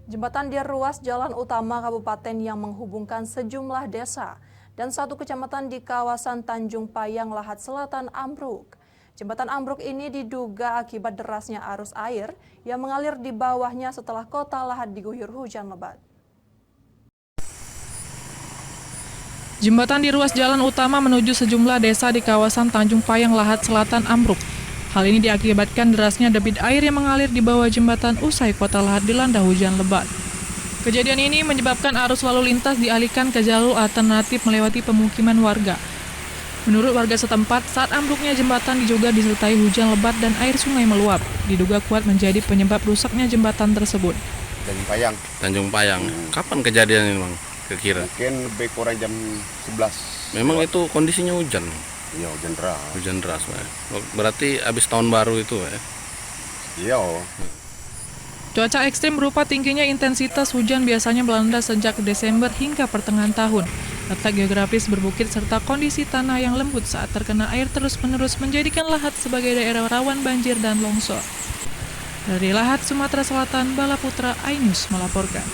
Jembatan di ruas jalan utama kabupaten yang menghubungkan sejumlah desa dan satu kecamatan di kawasan Tanjung Payang Lahat Selatan ambruk. Jembatan ambruk ini diduga akibat derasnya arus air yang mengalir di bawahnya setelah kota Lahat diguyur hujan lebat. Jembatan di ruas jalan utama menuju sejumlah desa di kawasan Tanjung Payang Lahat Selatan ambruk. Hal ini diakibatkan derasnya debit air yang mengalir di bawah jembatan usai kota Lahat dilanda hujan lebat. Kejadian ini menyebabkan arus lalu lintas dialihkan ke jalur alternatif melewati pemukiman warga. Menurut warga setempat, saat ambruknya jembatan diduga disertai hujan lebat dan air sungai meluap. Diduga kuat menjadi penyebab rusaknya jembatan tersebut. Tanjung Payang. Kapan kejadian ini, Bang? Kira-kira? Mungkin lebih kurang jam 11. Memang itu kondisinya hujan? Iya, hujan deras. Hujan deras, Pak. Berarti habis tahun baru itu, Pak? Iya. Cuaca ekstrim berupa tingginya intensitas hujan biasanya melanda sejak Desember hingga pertengahan tahun. Letak geografis berbukit serta kondisi tanah yang lembut saat terkena air terus-menerus menjadikan Lahat sebagai daerah rawan banjir dan longsor. Dari Lahat, Sumatera Selatan, Bala Putra, iNews melaporkan.